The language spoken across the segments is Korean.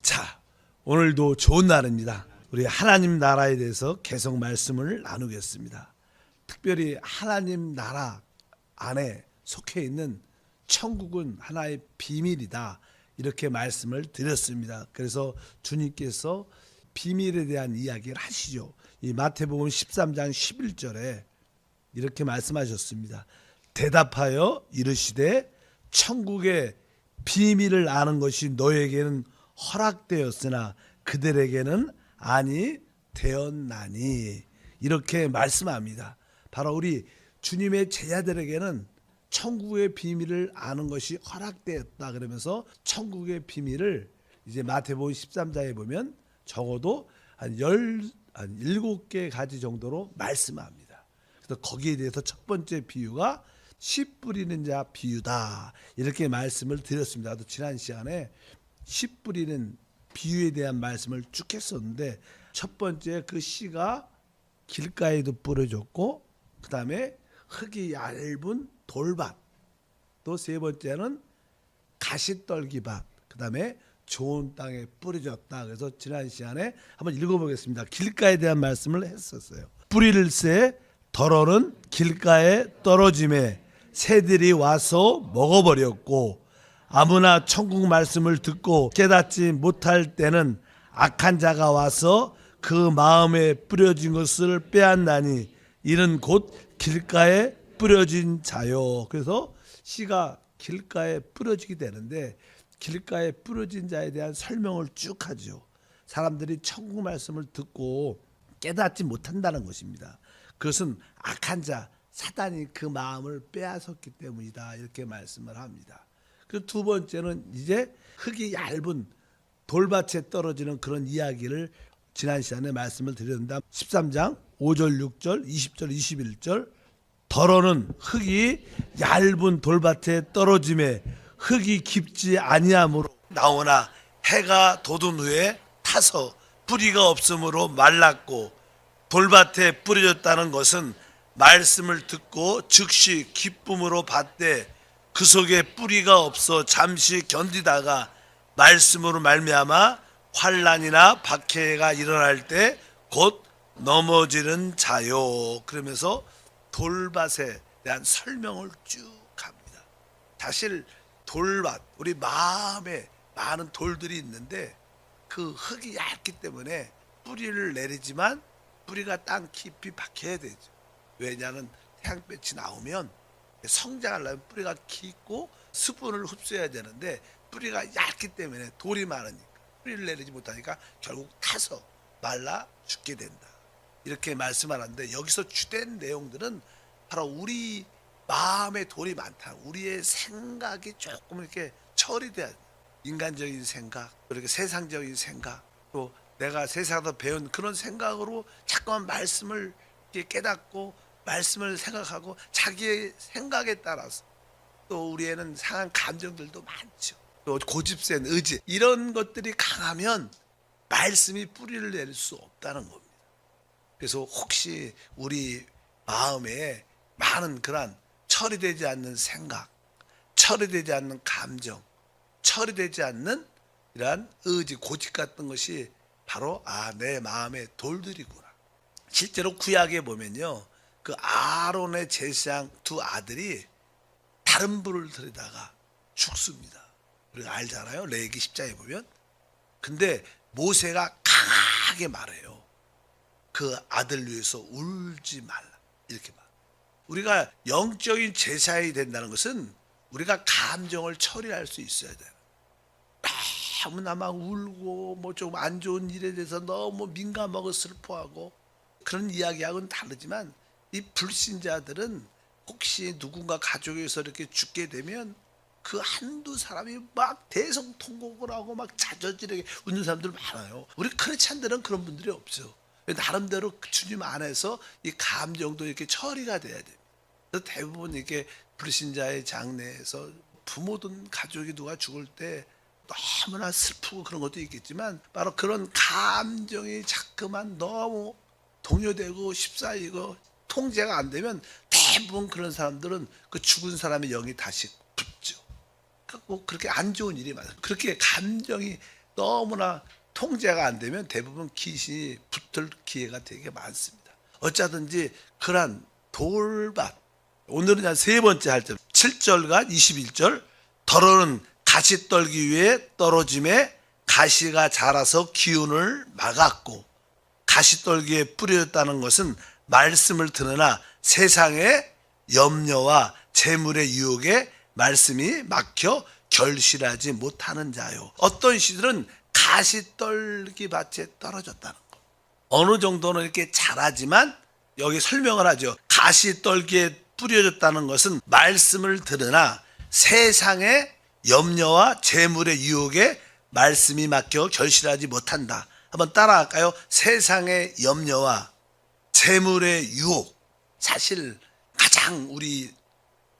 자, 오늘도 좋은 날입니다. 우리 하나님 나라에 대해서 계속 말씀을 나누겠습니다. 특별히 하나님 나라 안에 속해 있는 천국은 하나의 비밀이다, 이렇게 말씀을 드렸습니다. 그래서 주님께서 비밀에 대한 이야기를 하시죠. 이 마태복음 13장 11절에 이렇게 말씀하셨습니다. 대답하여 이르시되 천국의 비밀을 아는 것이 너에게는 허락되었으나 그들에게는 아니 되었나니, 이렇게 말씀합니다. 바로 우리 주님의 제자들에게는 천국의 비밀을 아는 것이 허락되었다 그러면서 천국의 비밀을 이제 마태복음 13장에 보면 적어도 한 7개 가지 정도로 말씀합니다. 그래서 거기에 대해서 첫 번째 비유가 씨 뿌리는 자 비유다, 이렇게 말씀을 드렸습니다. 또 지난 시간에 씨 뿌리는 비유에 대한 말씀을 쭉 했었는데, 첫 번째 그 씨가 길가에도 뿌려졌고, 그 다음에 흙이 얇은 돌밭, 또 세 번째는 가시떨기밭, 그 다음에 좋은 땅에 뿌려졌다. 그래서 지난 시간에 한번 읽어보겠습니다. 길가에 대한 말씀을 했었어요. 뿌릴새 덜어는 길가에 떨어짐에 새들이 와서 먹어버렸고, 아무나 천국 말씀을 듣고 깨닫지 못할 때는 악한 자가 와서 그 마음에 뿌려진 것을 빼앗나니 이는 곧 길가에 뿌려진 자요. 그래서 씨가 길가에 뿌려지게 되는데, 길가에 뿌려진 자에 대한 설명을 쭉 하죠. 사람들이 천국 말씀을 듣고 깨닫지 못한다는 것입니다. 그것은 악한 자, 사단이 그 마음을 빼앗았기 때문이다, 이렇게 말씀을 합니다. 그 두 번째는 이제 흙이 얇은 돌밭에 떨어지는 그런 이야기를 지난 시간에 말씀을 드렸는데, 13장 5절 6절 20절 21절 덜어는 흙이 얇은 돌밭에 떨어짐에 흙이 깊지 아니하므로 나오나 해가 돋은 후에 타서 뿌리가 없으므로 말랐고, 돌밭에 뿌려졌다는 것은 말씀을 듣고 즉시 기쁨으로 받되 그 속에 뿌리가 없어 잠시 견디다가 말씀으로 말미암아 환난이나 박해가 일어날 때 곧 넘어지는 자요. 그러면서 돌밭에 대한 설명을 쭉 합니다. 사실 돌밭, 우리 마음에 많은 돌들이 있는데 그 흙이 얇기 때문에 뿌리를 내리지만 뿌리가 땅 깊이 박혀야 되죠. 왜냐하면 태양빛이 나오면 성장하려면 뿌리가 깊고 수분을 흡수해야 되는데 뿌리가 얇기 때문에 돌이 많으니까 뿌리를 내리지 못하니까 결국 타서 말라 죽게 된다, 이렇게 말씀하는데, 여기서 주된 내용들은 바로 우리 마음에 돌이 많다, 우리의 생각이 조금 이렇게 처리돼야 돼. 인간적인 생각, 이렇게 세상적인 생각, 또 내가 세상에서 배운 그런 생각으로 자꾸만 말씀을 깨닫고 말씀을 생각하고 자기의 생각에 따라서 또 우리에는 상한 감정들도 많죠. 또 고집센 의지, 이런 것들이 강하면 말씀이 뿌리를 내릴 수 없다는 겁니다. 그래서 혹시 우리 마음에 많은 그런 처리되지 않는 생각, 처리되지 않는 감정, 처리되지 않는 이러한 의지, 고집 같은 것이 바로 내 마음의 돌들이구나. 실제로 구약에 보면요, 그 아론의 제사장 두 아들이 다른 불을 들이다가 죽습니다. 우리가 알잖아요, 레위기 10장에 보면. 근데 모세가 강하게 말해요. 그 아들 위해서 울지 말라, 이렇게 말. 우리가 영적인 제사이 된다는 것은 우리가 감정을 처리할 수 있어야 돼요. 너무나 막 울고 뭐 좀 안 좋은 일에 대해서 너무 민감하고 슬퍼하고 그런 이야기하고는 다르지만, 이 불신자들은 혹시 누군가 가족에서 이렇게 죽게 되면 그 한두 사람이 막 대성통곡을 하고 막 자저지르게 웃는 사람들 많아요. 우리 크리스찬들은 그런 분들이 없죠. 나름대로 주님 안에서 이 감정도 이렇게 처리가 돼야 됩니다. 그래서 대부분 이렇게 불신자의 장례에서 부모든 가족이 누가 죽을 때 너무나 슬프고 그런 것도 있겠지만, 바로 그런 감정이 자꾸만 너무 동요되고 휩싸이고 통제가 안 되면 대부분 그런 사람들은 그 죽은 사람의 영이 다시 붙죠. 꼭 그렇게 안 좋은 일이 많아요. 그렇게 감정이 너무나 통제가 안 되면 대부분 귀신이 붙을 기회가 되게 많습니다. 어쩌든지 그러한 돌밭, 오늘은 한 세 번째 할 때 7절과 21절, 더러는 가시떨기 위에 떨어짐에 가시가 자라서 기운을 막았고, 가시떨기에 뿌려졌다는 것은 말씀을 들으나 세상의 염려와 재물의 유혹에 말씀이 막혀 결실하지 못하는 자요. 어떤 시들은 가시떨기 밭에 떨어졌다는 거. 어느 정도는 이렇게 자라지만 여기 설명을 하죠. 가시떨기에 뿌려졌다는 것은 말씀을 들으나 세상의 염려와 재물의 유혹에 말씀이 막혀 결실하지 못한다. 한번 따라할까요? 세상의 염려와 재물의 유혹. 사실 가장 우리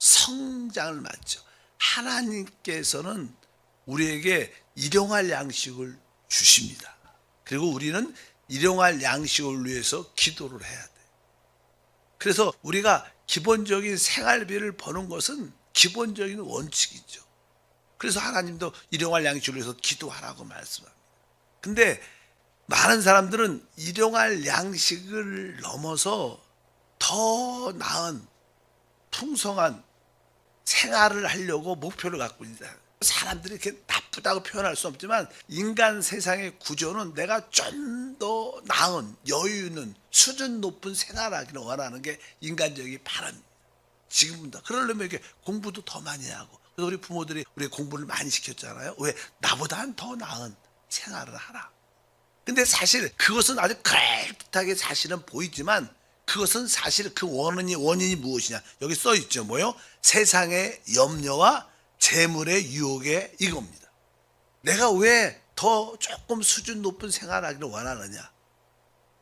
성장을 맞죠. 하나님께서는 우리에게 일용할 양식을 주십니다. 그리고 우리는 일용할 양식을 위해서 기도를 해야 돼. 그래서 우리가 기본적인 생활비를 버는 것은 기본적인 원칙이죠. 그래서 하나님도 일용할 양식을 위해서 기도하라고 말씀합니다. 근데 많은 사람들은 일용할 양식을 넘어서 더 나은 풍성한 생활을 하려고 목표를 갖고 있다. 사람들이 이렇게 나쁘다고 표현할 수 없지만 인간 세상의 구조는 내가 좀 더 나은 여유 있는 수준 높은 생활하기를 원하는 게 인간적인 바람입니다. 지금부터 그러려면 이렇게 공부도 더 많이 하고, 그래서 우리 부모들이 우리 공부를 많이 시켰잖아요. 왜? 나보다는 더 나은 생활을 하라. 근데 사실 그것은 아주 그럴듯하게 사실은 보이지만 그것은 사실 그 원인이 무엇이냐? 여기 써 있죠. 뭐요? 세상의 염려와 재물의 유혹에 이겁니다. 내가 왜 더 조금 수준 높은 생활하기를 원하느냐?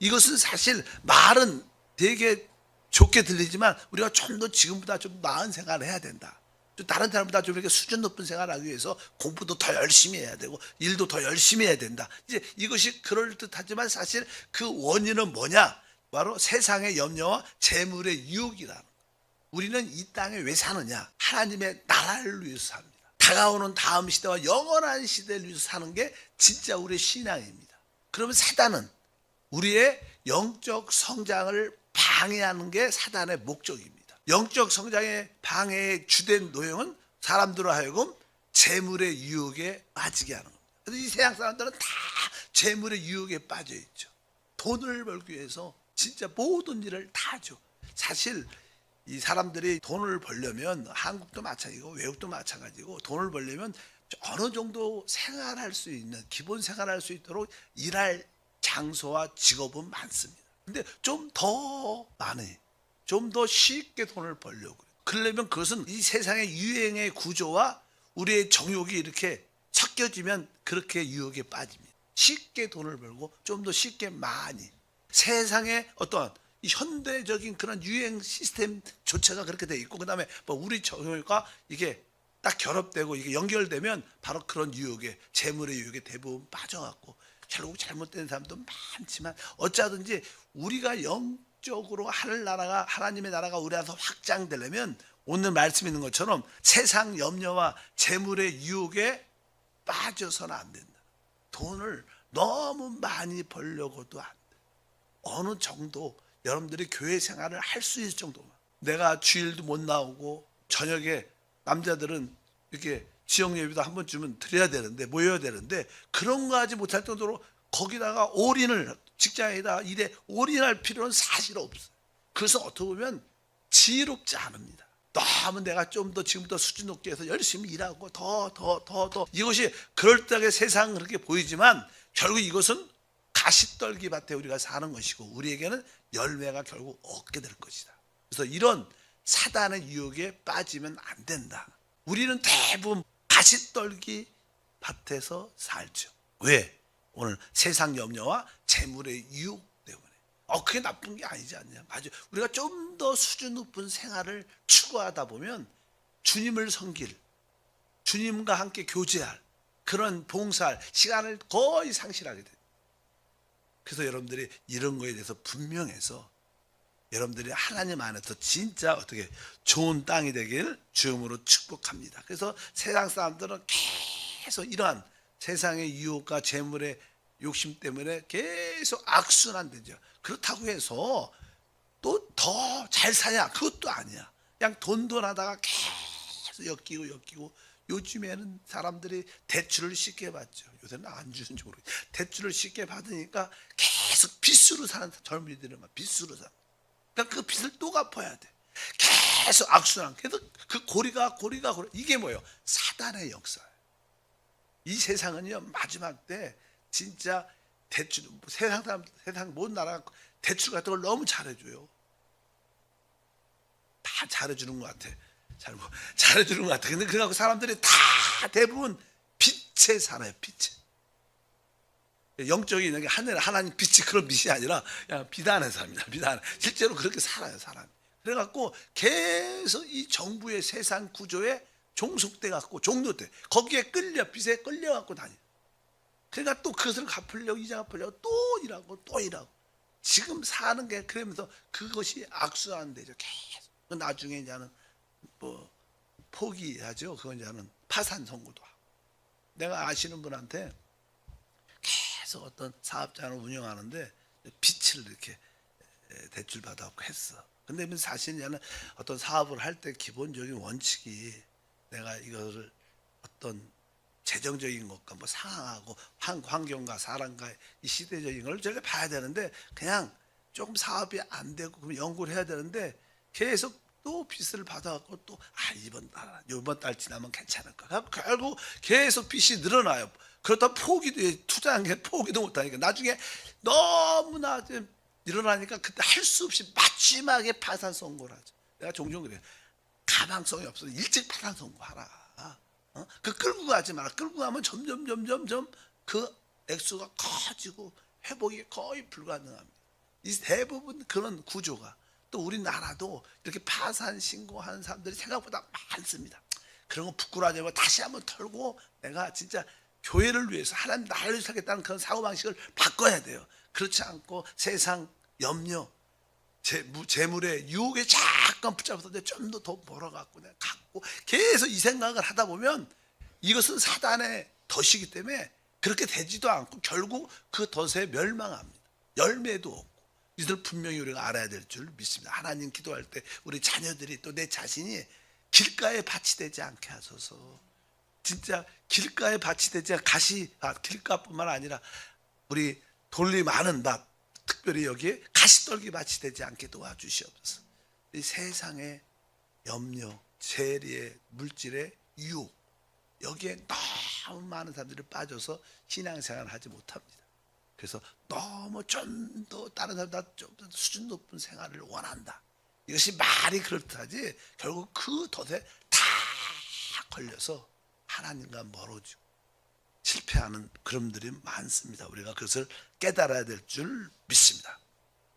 이것은 사실 말은 되게 좋게 들리지만 우리가 좀 더 지금보다 좀 나은 생활을 해야 된다. 좀 다른 사람보다 좀 이렇게 수준 높은 생활을 하기 위해서 공부도 더 열심히 해야 되고 일도 더 열심히 해야 된다. 이제 이것이 그럴듯하지만 사실 그 원인은 뭐냐? 바로 세상의 염려와 재물의 유혹이다. 우리는 이 땅에 왜 사느냐? 하나님의 나라를 위해서 삽니다. 다가오는 다음 시대와 영원한 시대를 위해서 사는 게 진짜 우리의 신앙입니다. 그러면 사단은 우리의 영적 성장을 방해하는 게 사단의 목적입니다. 영적 성장의 방해의 주된 노형은 사람들로 하여금 재물의 유혹에 빠지게 하는 겁니다. 그래서 이 세상 사람들은 다 재물의 유혹에 빠져 있죠. 돈을 벌기 위해서 진짜 모든 일을 다 하죠. 사실 이 사람들이 돈을 벌려면 한국도 마찬가지고 외국도 마찬가지고 돈을 벌려면 어느 정도 생활할 수 있는 기본 생활할 수 있도록 일할 장소와 직업은 많습니다. 근데 좀 더 많이 좀 더 쉽게 돈을 벌려고 그러려면 그것은 이 세상의 유행의 구조와 우리의 정욕이 이렇게 섞여지면 그렇게 유혹에 빠집니다. 쉽게 돈을 벌고 좀 더 쉽게 많이 세상의 어떤 이 현대적인 그런 유행 시스템 조차가 그렇게 돼 있고, 그다음에 뭐 우리 정욕과 이게 딱 결합되고 이게 연결되면 바로 그런 유혹에 재물의 유혹에 대부분 빠져갖고 결국 잘못된 사람도 많지만 어쩌든지 우리가 영적으로 하나님의 나라가 우리 안에서 확장되려면 오늘 말씀 있는 것처럼 세상 염려와 재물의 유혹에 빠져서는 안 된다. 돈을 너무 많이 벌려고도 안 돼. 어느 정도 여러분들이 교회 생활을 할 수 있을 정도만. 내가 주일도 못 나오고 저녁에 남자들은 이렇게 지역 예배도 한 번쯤은 드려야 되는데 모여야 되는데 그런 거 하지 못할 정도로 거기다가 올인을 직장에다 일에 올인할 필요는 사실 없어요. 그래서 어떻게 보면 지혜롭지 않습니다. 너무 내가 좀 더 지금부터 수준 높게 해서 열심히 일하고 더 이것이 그럴듯하게 세상은 그렇게 보이지만 결국 이것은 가시떨기 밭에 우리가 사는 것이고 우리에게는 열매가 결국 얻게 될 것이다. 그래서 이런 사단의 유혹에 빠지면 안 된다. 우리는 대부분 가시떨기 밭에서 살죠. 왜? 오늘 세상 염려와 재물의 유혹 때문에. 그게 나쁜 게 아니지 않냐. 맞아요. 우리가 좀 더 수준 높은 생활을 추구하다 보면 주님을 섬길, 주님과 함께 교제할 그런 봉사할 시간을 거의 상실하게 돼요. 그래서 여러분들이 이런 거에 대해서 분명해서 여러분들이 하나님 안에서 진짜 어떻게 좋은 땅이 되길 주음으로 축복합니다. 그래서 세상 사람들은 계속 이러한 세상의 유혹과 재물의 욕심 때문에 계속 악순환되죠. 그렇다고 해서 또 더 잘 사냐? 그것도 아니야. 그냥 돈돈하다가 계속 엮이고 요즘에는 사람들이 대출을 쉽게 받죠. 요새는 안 주는지 모르겠어요. 대출을 쉽게 받으니까 계속 빚으로 사는 젊은이들은 막 빚으로 사. 그러니까 그 빚을 또 갚아야 돼. 계속 악순환. 그래서 그 고리가 이게 뭐예요? 사단의 역사예요. 이 세상은요 마지막 때 진짜 대출 세상 모든 나라가 대출 같은 걸 너무 잘해줘요. 다 잘해주는 것 같아. 잘해주는 것 같아. 근데 그래갖고 사람들이 다 대부분 빛에 살아요. 빛에. 영적인 여기 하나님 빛이 그런 빛이 아니라 그냥 비단에 삽니다. 비단. 실제로 그렇게 살아요, 사람이. 그래갖고 계속 이 정부의 세상 구조에 종속돼 갖고 종료돼. 거기에 빛에 끌려갖고 다녀. 그러니까 또 그것을 갚으려고 이자 갚으려고 또 일하고 또 일하고. 지금 사는 게 그러면서 그것이 악순환되죠. 계속. 나중에 이제는 뭐 포기하죠. 그건 이제는 파산 선고도 하고. 내가 아시는 분한테 계속 어떤 사업장을 운영하는데 빚을 이렇게 대출 받아갖고 했어. 근데 사실 이제는 어떤 사업을 할 때 기본적인 원칙이 내가 이거를 어떤 재정적인 것과 뭐 상황하고 환경과 사람과의 이 시대적인 걸 전혀 봐야 되는데 그냥 조금 사업이 안 되고 그럼 연구를 해야 되는데 계속 또 빚을 받아갖고 또 이번 달 지나면 괜찮을까? 결국 계속 빚이 늘어나요. 그렇다 투자한 게 포기도 못하니까 나중에 너무나 일어나니까 그때 할 수 없이 마지막에 파산 선고를 하죠. 내가 종종 그래요. 가망성이 없어. 일찍 파산 선고하라. 그 끌고 가지 마라. 끌고 가면 점점 그 액수가 커지고 회복이 거의 불가능합니다. 이 대부분 그런 구조가 또 우리나라도 이렇게 파산 신고하는 사람들이 생각보다 많습니다. 그런 거 부끄러워하지 말고 다시 한번 털고 내가 진짜 교회를 위해서 하나님 나라를 위해서 살겠다는 그런 사고방식을 바꿔야 돼요. 그렇지 않고 세상 염려 재물의 유혹에 잠깐 붙잡아서 좀 더 벌어갖고 내가 갖고 계속 이 생각을 하다 보면 이것은 사단의 덫이기 때문에 그렇게 되지도 않고 결국 그 덫에 멸망합니다. 열매도 없고. 이들 분명히 우리가 알아야 될 줄 믿습니다. 하나님 기도할 때 우리 자녀들이 또 내 자신이 길가에 밭이 되지 않게 하소서. 진짜 길가에 밭이 되지 길가뿐만 아니라 우리 돌이 많은 밭 특별히 여기에 가시떨기 밭이 되지 않게 도와주시옵소서. 이 세상의 염려, 재리의 물질의 유혹 여기에 너무 많은 사람들이 빠져서 신앙생활을 하지 못합니다. 그래서 너무 좀 더 다른 사람보다 좀 더 수준 높은 생활을 원한다. 이것이 말이 그렇다지 결국 그 덫에 다 걸려서 하나님과 멀어지고 실패하는 그럼들이 많습니다. 우리가 그것을 깨달아야 될 줄 믿습니다.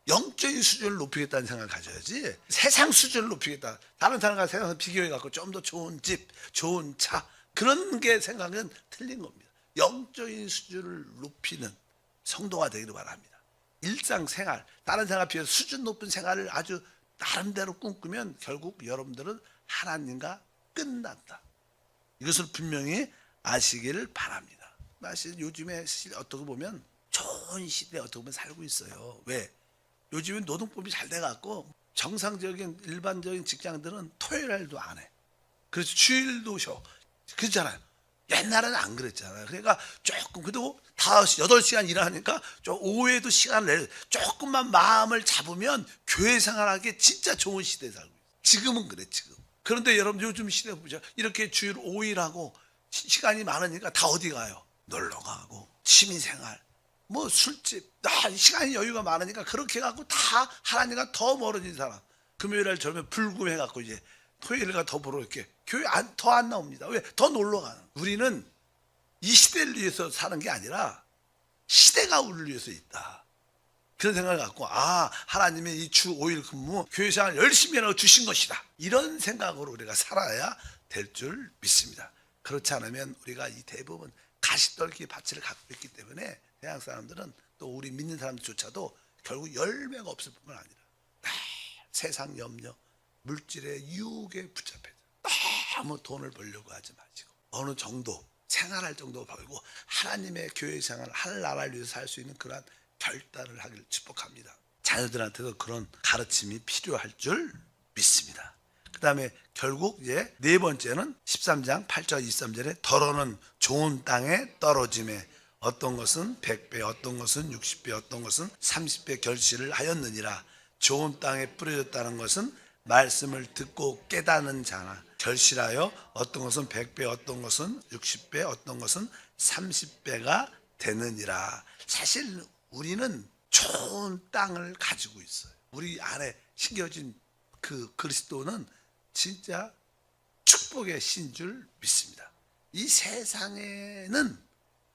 영적인 수준을 높이겠다는 생각을 가져야지 세상 수준을 높이겠다. 다른 사람과 세상에서 비교해갖고 좀 더 좋은 집, 좋은 차 그런 게 생각은 틀린 겁니다. 영적인 수준을 높이는 성도가 되기를 바랍니다. 일상생활, 다른 생활에 비해서 수준 높은 생활을 아주 나름대로 꿈꾸면 결국 여러분들은 하나님과 끝난다. 이것을 분명히 아시기를 바랍니다. 사실 요즘에 어떻게 보면 좋은 시대에 어떻게 보면 살고 있어요. 왜? 요즘은 노동법이 잘 돼갖고 정상적인 일반적인 직장들은 토요일날도 안 해. 그래서 주일도 쉬어. 그렇잖아요. 옛날에는 안 그랬잖아요. 그러니까 조금 그래도 8시간 일하니까 좀 오후에도 시간을 내 조금만 마음을 잡으면 교회 생활하기 진짜 좋은 시대에 살고 있어요. 지금은 그래 지금. 그런데 여러분 요즘 시대 보죠. 이렇게 주일 5일하고 시간이 많으니까 다 어디 가요? 놀러 가고 취미생활 뭐 술집 시간이 여유가 많으니까 그렇게 해갖고 다 하나님과 더 멀어진 사람. 금요일날 저러면 불금해갖고 이제 토요일날 더 보러 이렇게 교회 더 안 나옵니다. 왜? 더 놀러 가는. 우리는 이 시대를 위해서 사는 게 아니라 시대가 우리를 위해서 있다. 그런 생각을 갖고 하나님이 이 주 5일 근무 교회 생활 열심히 하라고 주신 것이다. 이런 생각으로 우리가 살아야 될 줄 믿습니다. 그렇지 않으면 우리가 이 대부분 가시떨기 밭을 갖고 있기 때문에 대학 사람들은 또 우리 믿는 사람들조차도 결국 열매가 없을 뿐만 아니라 세상 염려, 물질의 유혹에 붙잡혀서 너무 돈을 벌려고 하지 마시고 어느 정도 생활할 정도 벌고 하나님의 교회 생활, 하늘나라를 위해서 살 수 있는 그러한 결단을 하기를 축복합니다. 자녀들한테도 그런 가르침이 필요할 줄 믿습니다. 그 다음에 결국 이제 네 번째는 13장 8절 23절에 더러는 좋은 땅에 떨어짐에 어떤 것은 100배, 어떤 것은 60배, 어떤 것은 30배 결실을 하였느니라. 좋은 땅에 뿌려졌다는 것은 말씀을 듣고 깨닫는 자나 결실하여 어떤 것은 100배, 어떤 것은 60배, 어떤 것은 30배가 되느니라. 사실 우리는 좋은 땅을 가지고 있어요. 우리 안에 심겨진 그 그리스도는 진짜 축복의 신 줄 믿습니다. 이 세상에는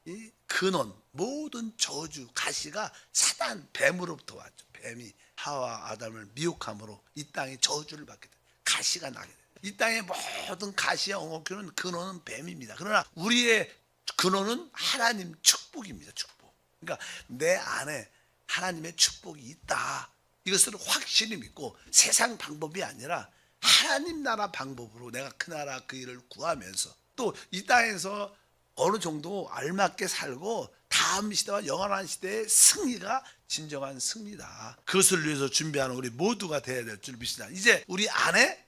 이 근원, 모든 저주, 가시가 사단, 뱀으로부터 왔죠. 뱀이 하와 아담을 미혹함으로 이 땅이 저주를 받게 돼. 가시가 나게 돼. 이 땅의 모든 가시와 엉겅퀴는 근원은 뱀입니다. 그러나 우리의 근원은 하나님 축복입니다. 축복. 그러니까 내 안에 하나님의 축복이 있다. 이것을 확실히 믿고 세상 방법이 아니라 하나님 나라 방법으로 내가 그 나라 그 일을 구하면서 또 이 땅에서 어느 정도 알맞게 살고 다음 시대와 영원한 시대의 승리가 진정한 승리다. 그것을 위해서 준비하는 우리 모두가 되어야 될 줄 믿습니다. 이제 우리 안에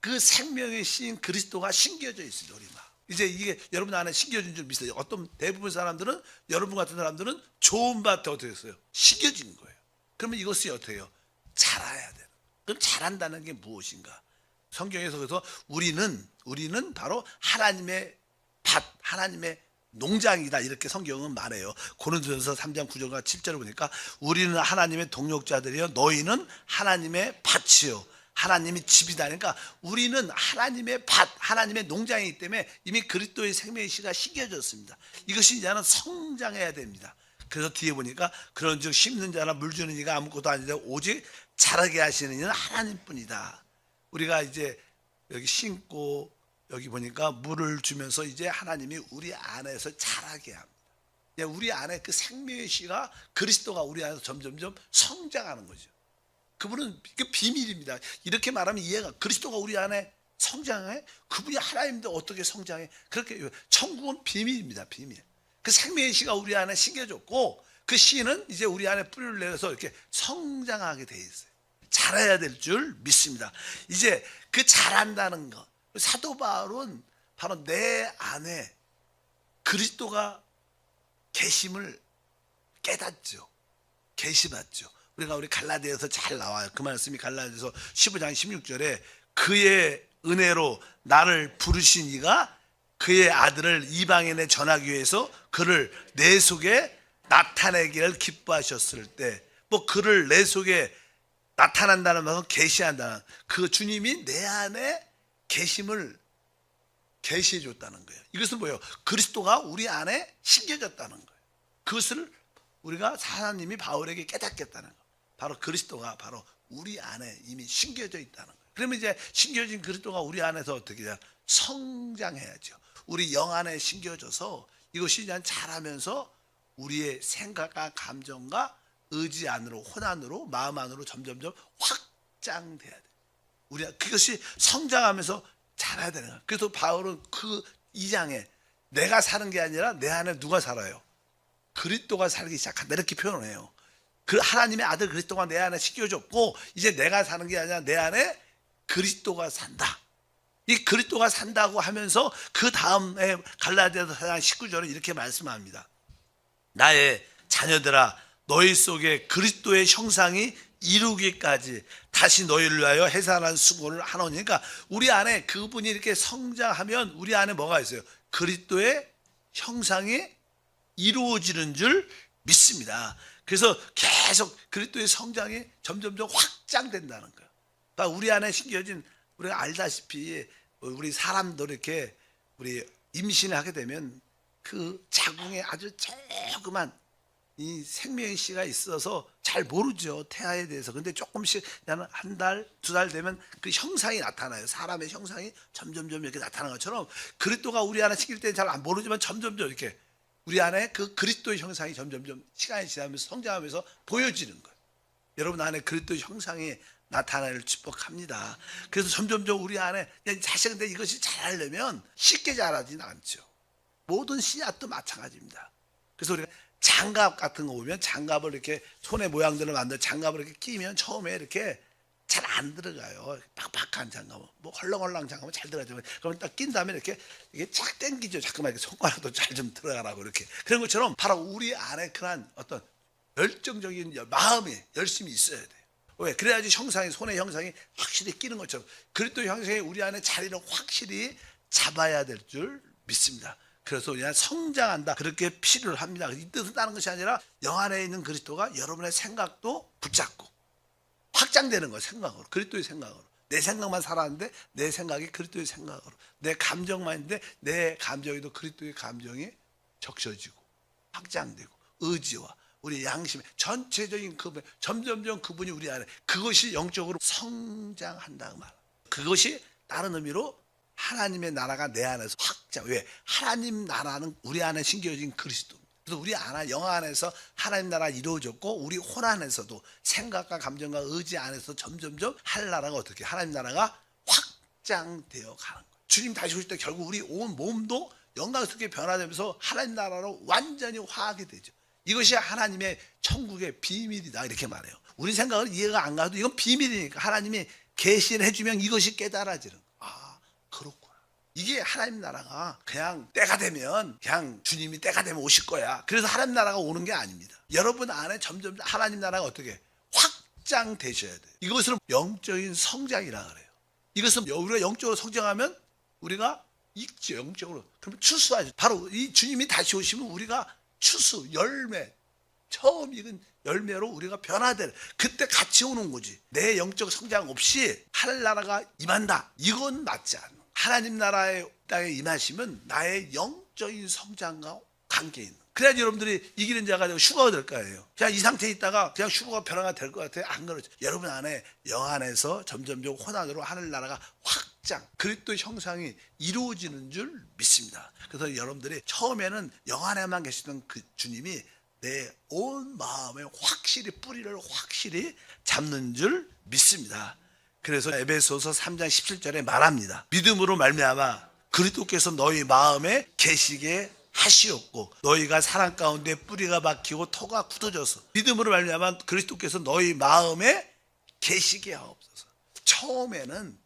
그 생명의 신 그리스도가 심겨져 있습니다. 우리 막 이제 이게 여러분 안에 심겨진 줄 믿어요. 어떤 대부분 사람들은 여러분 같은 사람들은 좋은 밭에 어떻게 했어요? 심겨진 거예요. 그러면 이것이 어떻게 해요? 자라야 돼요. 그럼 자란다는 게 무엇인가? 성경에서 그래서 우리는 바로 하나님의 밭, 하나님의 농장이다 이렇게 성경은 말해요. 고린도전서 3장 9절과 7절을 보니까 우리는 하나님의 동역자들이요 너희는 하나님의 밭이요 하나님의 집이다. 그러니까 우리는 하나님의 밭, 하나님의 농장이기 때문에 이미 그리스도의 생명의 씨가 심겨졌습니다. 이것이 이제는 성장해야 됩니다. 그래서 뒤에 보니까 그런즉 심는 자나 물 주는 이가 아무것도 아닌데 오직 자라게 하시는 이는 하나님뿐이다. 우리가 이제 여기 심고 여기 보니까 물을 주면서 이제 하나님이 우리 안에서 자라게 합니다. 우리 안에 그 생명의 씨가 그리스도가 우리 안에서 점점점 성장하는 거죠. 그분은 그 비밀입니다. 이렇게 말하면 이해가 그리스도가 우리 안에 성장해? 그분이 하나님인데 어떻게 성장해? 그렇게 천국은 비밀입니다. 비밀. 그 생명의 씨가 우리 안에 심겨졌고 그 씨는 이제 우리 안에 뿌리를 내려서 이렇게 성장하게 돼 있어요. 자라야 될 줄 믿습니다. 이제 그 자란다는 것. 사도 바울은 바로 내 안에 그리스도가 계심을 깨닫죠. 계시받죠. 우리 갈라디아에서 잘 나와요. 그 말씀이 갈라디아서 15장 16절에 그의 은혜로 나를 부르신 이가 그의 아들을 이방인에 전하기 위해서 그를 내 속에 나타내기를 기뻐하셨을 때 뭐 그를 내 속에 나타난다는 말은 계시한다는 그 주님이 내 안에 계심을 계시해 줬다는 거예요. 이것은 뭐예요? 그리스도가 우리 안에 심겨졌다는 거예요. 그것을 우리가 하나님이 바울에게 깨닫겠다는 거예요. 바로 그리스도가 바로 우리 안에 이미 심겨져 있다는 거예요. 그러면 이제 심겨진 그리스도가 우리 안에서 어떻게 해야 성장해야죠. 우리 영 안에 심겨져서 이것이 이제 자라면서 우리의 생각과 감정과 의지 안으로 혼 안으로 마음 안으로 점점점 확장돼야 돼. 우리가 그것이 성장하면서 자라야 되는 거야. 그래서 바울은 그 2장에 내가 사는 게 아니라 내 안에 누가 살아요? 그리스도가 살기 시작한다 이렇게 표현을 해요. 그 하나님의 아들 그리스도가 내 안에 심겨졌고 이제 내가 사는 게 아니라 내 안에 그리스도가 산다. 이 그리스도가 산다고 하면서 그 다음에 갈라디아서 4장 19절은 이렇게 말씀합니다. 나의 자녀들아 너희 속에 그리스도의 형상이 이루기까지 다시 너희를 위하여 해산한 수고를 하노니. 그러니까 우리 안에 그분이 이렇게 성장하면 우리 안에 뭐가 있어요? 그리스도의 형상이 이루어지는 줄 믿습니다. 그래서 계속 그리스도의 성장이 점점점 확장된다는 거예요. 그러니까 우리 안에 심겨진 우리가 알다시피 우리 사람도 이렇게 우리 임신을 하게 되면 그 자궁에 아주 조그만 이 생명의 씨가 있어서 잘 모르죠. 태아에 대해서. 근데 조금씩 한 달, 2달 되면 그 형상이 나타나요. 사람의 형상이 점점점 이렇게 나타나는 것처럼 그리스도가 우리 안에 심길 때는 잘 안 모르지만 점점점 이렇게 우리 안에 그 그리스도의 형상이 점점점 시간이 지나면서 성장하면서 보여지는 거예요. 여러분 안에 그리스도의 형상이 나타나를 축복합니다. 그래서 점점점 우리 안에 사실 근데 이것이 자라려면 쉽게 자라지는 않죠. 모든 씨앗도 마찬가지입니다. 그래서 우리가 장갑 같은 거 보면 장갑을 이렇게 손의 모양들을 만들어 장갑을 이렇게 끼면 처음에 이렇게 잘 안 들어가요. 팍팍한 장갑은 뭐 헐렁헐렁 장갑은 잘 들어가죠. 그러면 딱 낀 다음에 이렇게 이게 착 당기죠. 잠깐만 이렇게 손가락도 잘 좀 들어가라고 이렇게 그런 것처럼 바로 우리 안에 그런 어떤 열정적인 마음이 열심히 있어야 돼요. 왜? 그래야지 형상이 손의 형상이 확실히 끼는 것처럼 그리스도 형상이 우리 안에 자리를 확실히 잡아야 될 줄 믿습니다. 그래서 우리가 성장한다 그렇게 필요를 합니다. 이 뜻은 다른 것이 아니라 영 안에 있는 그리스도가 여러분의 생각도 붙잡고 확장되는 거예요. 생각으로 그리스도의 생각으로 내 생각만 살았는데 내 생각이 그리스도의 생각으로 내 감정만 있는데 내 감정에도 그리스도의 감정이 적셔지고 확장되고 의지와 우리 양심의 전체적인 그분 점점점 그분이 우리 안에 그것이 영적으로 성장한다 그 말. 그것이 다른 의미로 하나님의 나라가 내 안에서 확장. 왜? 하나님 나라는 우리 안에 심겨진 그리스도. 그래서 우리 안에 영 안에서 하나님 나라 이루어졌고 우리 혼 안에서도 생각과 감정과 의지 안에서 점점점 하늘 나라가 어떻게 하나님 나라가 확장되어 가는 거예요. 주님 다시 오실 때 결국 우리 온 몸도 영광스럽게 변화되면서 하나님 나라로 완전히 화하게 되죠. 이것이 하나님의 천국의 비밀이다 이렇게 말해요. 우리 생각은 이해가 안 가도 이건 비밀이니까 하나님이 계시를 해주면 이것이 깨달아지는. 아 그렇구나. 이게 하나님 나라가 그냥 때가 되면 그냥 주님이 때가 되면 오실 거야. 그래서 하나님 나라가 오는 게 아닙니다. 여러분 안에 점점 하나님 나라가 어떻게 확장되셔야 돼요. 이것은 영적인 성장이라 그래요. 이것은 우리가 영적으로 성장하면 우리가 익죠. 영적으로. 그러면 추수하죠. 바로 이 주님이 다시 오시면 우리가 추수, 열매, 처음 익은 열매로 우리가 변화될 그때 같이 오는 거지. 내 영적 성장 없이 하늘나라가 임한다. 이건 맞지 않아. 하나님 나라의 땅에 임하시면 나의 영적인 성장과 관계 있는. 그래야지 여러분들이 이기는 자가 되고 슈거가 될 거 아니에요. 그냥 이 상태에 있다가 그냥 슈거가 변화가 될 것 같아요. 안 그렇죠. 여러분 안에 영 안에서 점점점 혼안으로 하늘나라가 확장, 그리스도의 형상이 이루어지는 줄 믿습니다. 그래서 여러분들이 처음에는 영 안에만 계시던 그 주님이 내 온 마음에 확실히 뿌리를 확실히 잡는 줄 믿습니다. 그래서 에베소서 3장 17절에 말합니다. 믿음으로 말미암아 그리스도께서 너희 마음에 계시게 하시옵고 너희가 사랑 가운데 뿌리가 박히고 토가 굳어져서 믿음으로 말미암아 그리스도께서 너희 마음에 계시게 하옵소서. 처음에는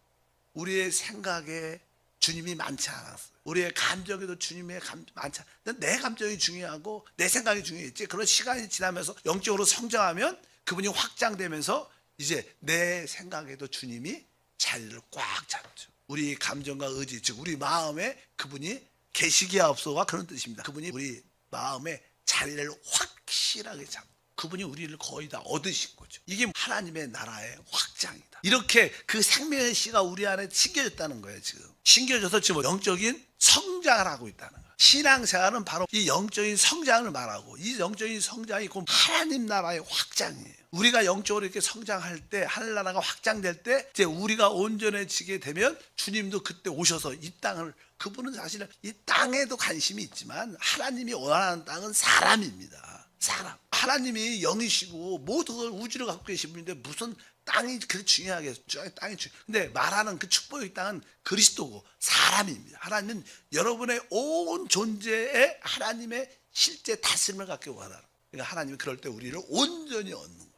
우리의 생각에 주님이 많지 않았어요. 우리의 감정에도 주님의 많지 않았어요. 내 감정이 중요하고 내 생각이 중요했지. 그런 시간이 지나면서 영적으로 성장하면 그분이 확장되면서 이제 내 생각에도 주님이 자리를 꽉 잡죠. 우리 감정과 의지, 즉 우리 마음에 그분이 계시게 하옵소서가 그런 뜻입니다. 그분이 우리 마음에 자리를 확실하게 잡고 그분이 우리를 거의 다 얻으신 거죠. 이게 하나님의 나라의 확장이다. 이렇게 그 생명의 씨가 우리 안에 심겨졌다는 거예요. 지금 심겨져서 지금 영적인 성장을 하고 있다는 거예요. 신앙생활은 바로 이 영적인 성장을 말하고 이 영적인 성장이 곧 하나님 나라의 확장이에요. 우리가 영적으로 이렇게 성장할 때 하늘나라가 확장될 때 이제 우리가 온전해지게 되면 주님도 그때 오셔서 이 땅을 그분은 사실은 이 땅에도 관심이 있지만 하나님이 원하는 땅은 사람입니다. 사람. 하나님이 영이시고 모든 걸 우주를 갖고 계신 분인데 무슨 땅이 그렇게 중요하겠죠? 땅이 근데 말하는 그 축복의 땅은 그리스도고 사람입니다. 하나님은 여러분의 온 존재에 하나님의 실제 다스림을 갖기 원하는. 그러니까 하나님이 그럴 때 우리를 온전히 얻는 거죠.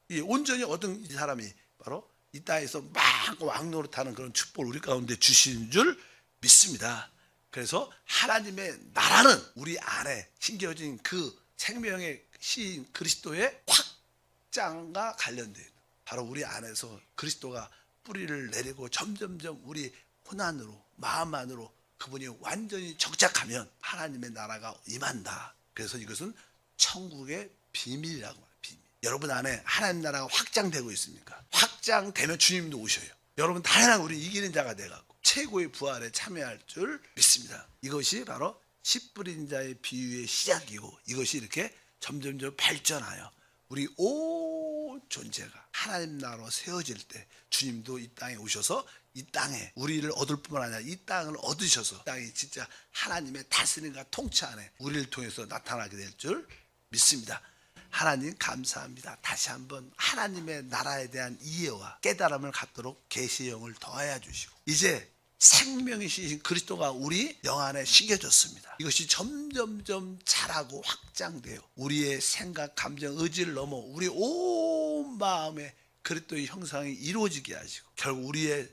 이 온전히 얻은 이 사람이 바로 이 땅에서 막 왕노릇하는 그런 축복을 우리 가운데 주시는 줄 믿습니다. 그래서 하나님의 나라는 우리 안에 심겨진 그 생명의 시인 그리스도의 확장과 관련되어 있는 바로 우리 안에서 그리스도가 뿌리를 내리고 점점점 우리 혼안으로 마음 안으로 그분이 완전히 정착하면 하나님의 나라가 임한다. 그래서 이것은 천국의 비밀이라고 합니다. 비밀. 여러분 안에 하나님 나라가 확장되고 있습니까? 확장되면 주님도 오셔요. 여러분 당연히 우리 이기는 자가 돼가지고 최고의 부활에 참여할 줄 믿습니다. 이것이 바로 씨 뿌린 자의 비유의 시작이고 이것이 이렇게 점점점 발전하여 우리 온 존재가 하나님 나라로 세워질 때 주님도 이 땅에 오셔서 이 땅에 우리를 얻을 뿐만 아니라 이 땅을 얻으셔서 땅이 진짜 하나님의 다스림과 통치 안에 우리를 통해서 나타나게 될 줄 믿습니다. 하나님 감사합니다. 다시 한번 하나님의 나라에 대한 이해와 깨달음을 갖도록 계시의 영을 더하여 주시고 이제 생명이신 그리스도가 우리 영 안에 심겨졌습니다. 이것이 점점점 자라고 확장돼요. 우리의 생각, 감정, 의지를 넘어 우리 온 마음에 그리스도의 형상이 이루어지게 하시고 결국 우리의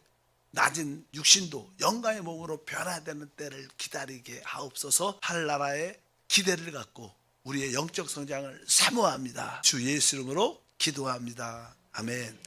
낮은 육신도 영광의 몸으로 변화되는 때를 기다리게 하옵소서. 하늘나라의 기대를 갖고 우리의 영적 성장을 사모합니다. 주 예수 이름으로 기도합니다. 아멘.